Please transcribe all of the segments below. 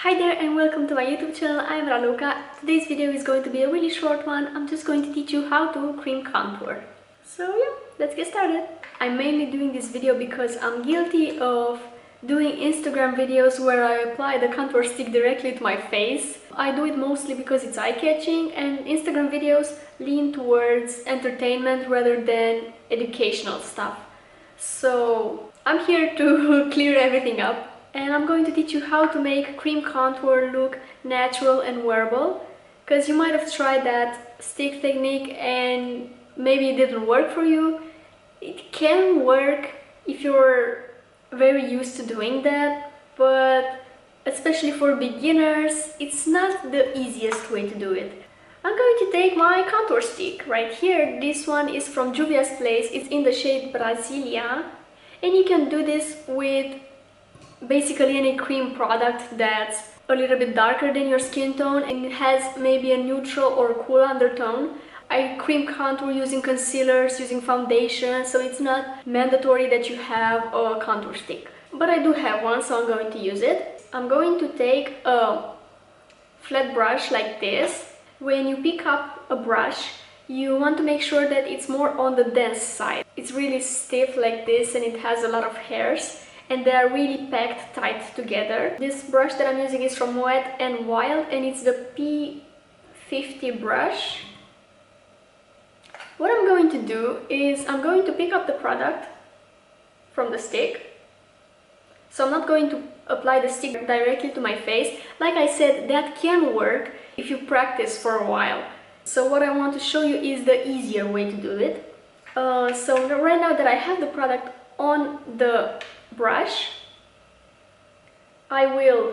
Hi there and welcome to my YouTube channel. I'm Raluca. Today's video is going to be a really short one. I'm just going to teach you how to cream contour. So yeah, let's get started. I'm mainly doing this video because I'm guilty of doing Instagram videos where I apply the contour stick directly to my face. I do it mostly because it's eye-catching, and Instagram videos lean towards entertainment rather than educational stuff. So I'm here to clear everything up. And I'm going to teach you how to make cream contour look natural and wearable, because you might have tried that stick technique and maybe it didn't work for you. It can work if you're very used to doing that, but especially for beginners, it's not the easiest way to do it. I'm going to take my contour stick right here. This one is from Juvia's place. It's in the shade Brasilia, and you can do this with basically any cream product that's a little bit darker than your skin tone and it has maybe a neutral or cool undertone. I cream contour using concealers, using foundation, so it's not mandatory that you have a contour stick. But I do have one, so I'm going to use it. I'm going to take a flat brush like this. When you pick up a brush, you want to make sure that it's more on the dense side. It's really stiff like this and it has a lot of hairs, and they are really packed tight together. This brush that I'm using is from Wet n Wild and it's the P50 brush. What I'm going to do is I'm going to pick up the product from the stick. So I'm not going to apply the stick directly to my face. Like I said, that can work if you practice for a while. So what I want to show you is the easier way to do it. So right now that I have the product on the brush, I will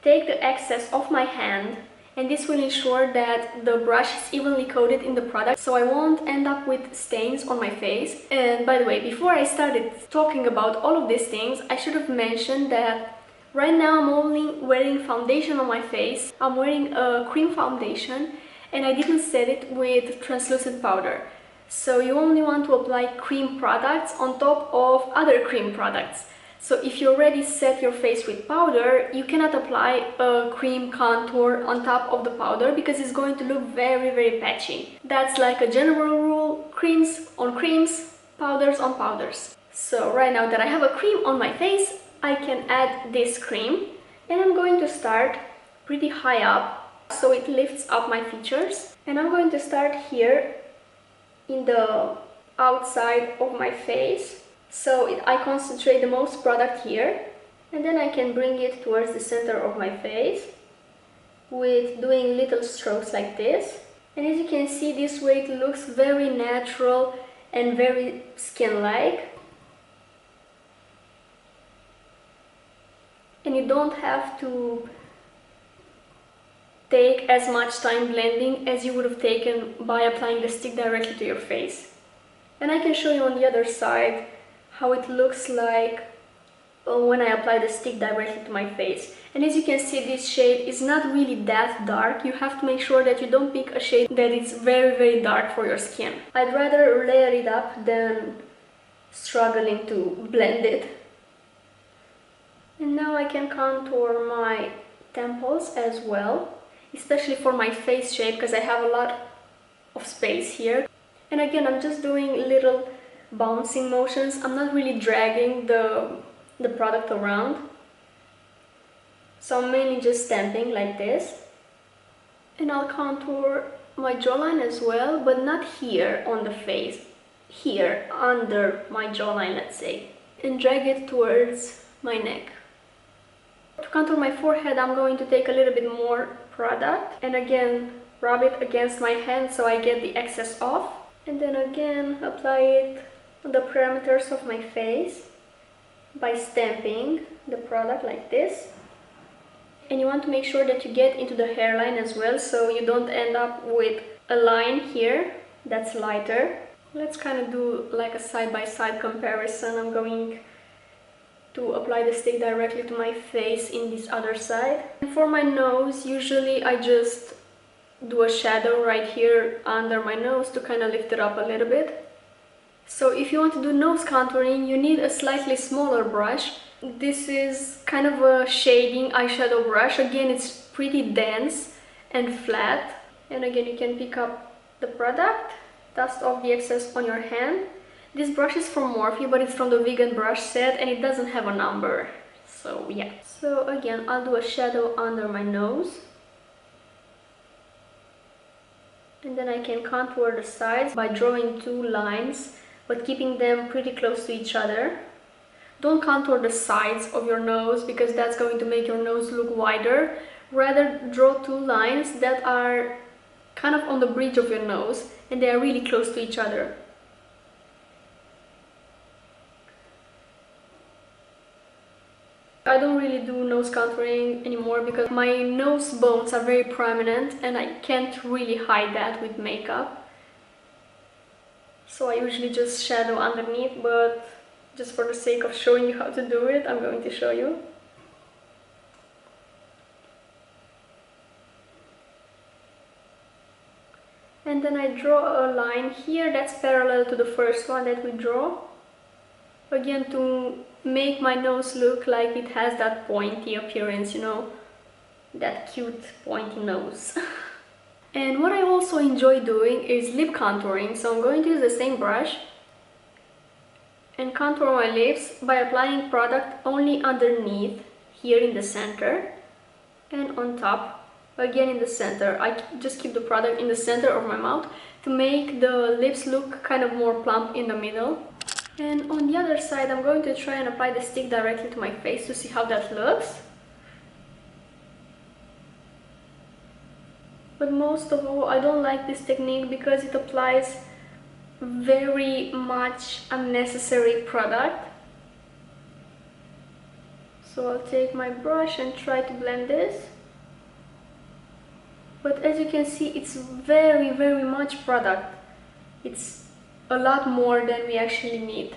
take the excess off my hand, and this will ensure that the brush is evenly coated in the product, so I won't end up with stains on my face. And by the way, before I started talking about all of these things, I should have mentioned that right now I'm only wearing foundation on my face. I'm wearing a cream foundation and I didn't set it with translucent powder. So you only want to apply cream products on top of other cream products. So if you already set your face with powder, you cannot apply a cream contour on top of the powder because it's going to look very patchy. That's like a general rule: creams on creams, powders on powders. So right now that I have a cream on my face, I can add this cream, and I'm going to start pretty high up so it lifts up my features. And I'm going to start here in the outside of my face, so I concentrate the most product here, and then I can bring it towards the center of my face with doing little strokes like this. And as you can see, this way it looks very natural and very skin-like, and you don't have to take as much time blending as you would have taken by applying the stick directly to your face. And I can show you on the other side how it looks like when I apply the stick directly to my face. And as you can see, this shade is not really that dark. You have to make sure that you don't pick a shade that is very dark for your skin. I'd rather layer it up than struggling to blend it. And now I can contour my temples as well, especially for my face shape, because I have a lot of space here. And again, I'm just doing little bouncing motions. I'm not really dragging the product around. So I'm mainly just stamping like this. And I'll contour my jawline as well, but not here on the face. Here, under my jawline, let's say. And drag it towards my neck. To contour my forehead, I'm going to take a little bit more product and again rub it against my hand so I get the excess off, and then again apply it on the perimeters of my face by stamping the product like this. And you want to make sure that you get into the hairline as well, so you don't end up with a line here that's lighter. Let's kind of do like a side-by-side comparison. I'm going to apply the stick directly to my face in this other side. And for my nose, usually I just do a shadow right here under my nose to kind of lift it up a little bit. So if you want to do nose contouring, you need a slightly smaller brush. This is kind of a shading eyeshadow brush. Again, it's pretty dense and flat. And again, you can pick up the product, dust off the excess on your hand. This brush is from Morphe, but it's from the vegan brush set and it doesn't have a number. So yeah. So again, I'll do a shadow under my nose. And then I can contour the sides by drawing two lines, but keeping them pretty close to each other. Don't contour the sides of your nose because that's going to make your nose look wider. Rather, draw two lines that are kind of on the bridge of your nose and they are really close to each other. I don't really do nose contouring anymore because my nose bones are very prominent and I can't really hide that with makeup. So I usually just shadow underneath, but just for the sake of showing you how to do it, I'm going to show you. And then I draw a line here that's parallel to the first one that we draw. Again, to make my nose look like it has that pointy appearance, you know, that cute pointy nose. And what I also enjoy doing is lip contouring, so I'm going to use the same brush and contour my lips by applying product only underneath, here in the center, and on top, again in the center. I just keep the product in the center of my mouth to make the lips look kind of more plump in the middle. And on the other side, I'm going to try and apply the stick directly to my face to see how that looks. But most of all, I don't like this technique because it applies very much unnecessary product. So I'll take my brush and try to blend this. But as you can see, it's very, very much product. It's a lot more than we actually need.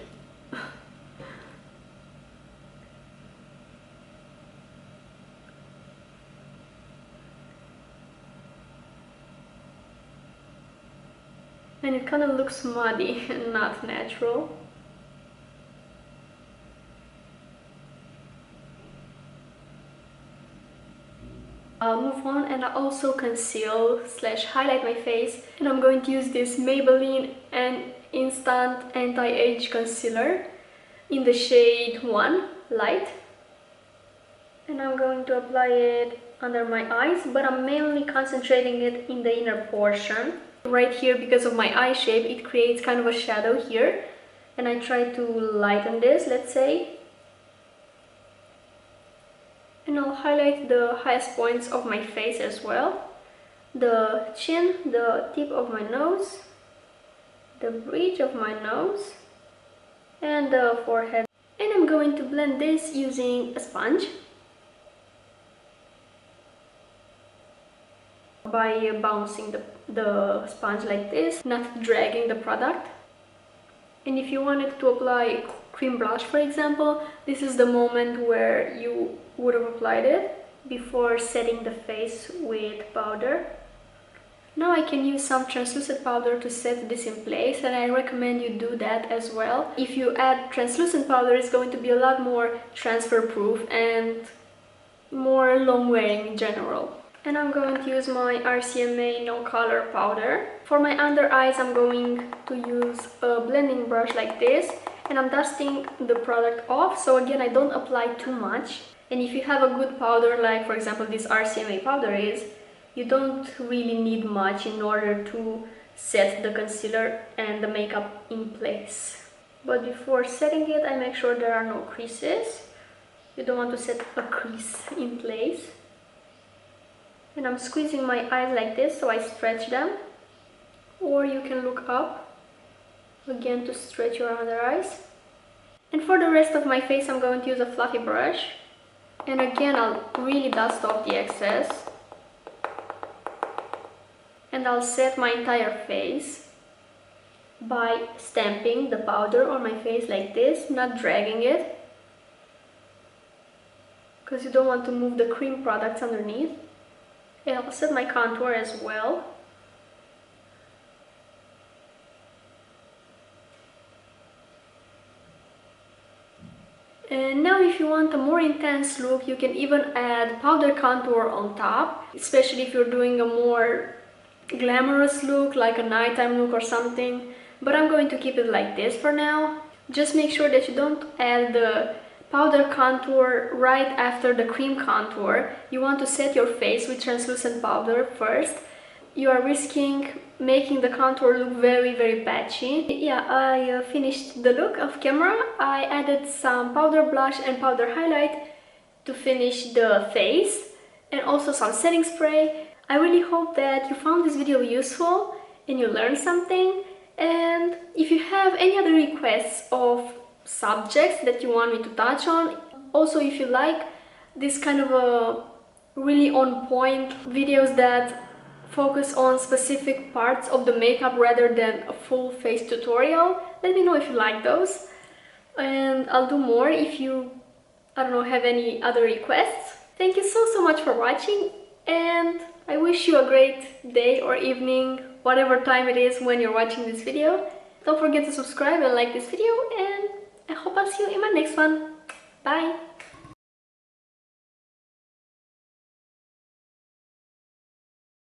And it kind of looks muddy and not natural. I'll move on and I'll also conceal / highlight my face, and I'm going to use this Maybelline and Instant Anti-Age Concealer in the shade 1 Light, and I'm going to apply it under my eyes, but I'm mainly concentrating it in the inner portion. Right here, because of my eye shape, it creates kind of a shadow here, and I try to lighten this, let's say. And I'll highlight the highest points of my face as well. The chin, the tip of my nose, the bridge of my nose, and the forehead. And I'm going to blend this using a sponge by bouncing the sponge like this, not dragging the product. And if you wanted to apply cream blush, for example, this is the moment where you would have applied it before setting the face with powder. Now I can use some translucent powder to set this in place, and I recommend you do that as well. If you add translucent powder, it's going to be a lot more transfer proof and more long wearing in general. And I'm going to use my RCMA no color powder. For my under eyes, I'm going to use a blending brush like this, and I'm dusting the product off, so again I don't apply too much. And if you have a good powder, like for example this RCMA powder is, you don't really need much in order to set the concealer and the makeup in place. But before setting it, I make sure there are no creases. You don't want to set a crease in place. And I'm squeezing my eyes like this, so I stretch them. Or you can look up, again to stretch your under eyes. And for the rest of my face, I'm going to use a fluffy brush. And again, I'll really dust off the excess. And I'll set my entire face by stamping the powder on my face like this, not dragging it, because you don't want to move the cream products underneath. And I'll set my contour as well. And now if you want a more intense look, you can even add powder contour on top, especially if you're doing a more glamorous look, like a nighttime look or something. But I'm going to keep it like this for now. Just make sure that you don't add the powder contour right after the cream contour. You want to set your face with translucent powder first. You are risking making the contour look very patchy. Yeah, I finished the look off camera. I added some powder blush and powder highlight to finish the face, and also some setting spray. I really hope that you found this video useful and you learned something. And if you have any other requests of subjects that you want me to touch on, also if you like this kind of a really on point videos that focus on specific parts of the makeup rather than a full face tutorial, let me know if you like those, and I'll do more if you, I don't know, have any other requests. Thank you so much for watching, and I wish you a great day or evening, whatever time it is when you're watching this video. Don't forget to subscribe and like this video, and I hope I'll see you in my next one. Bye!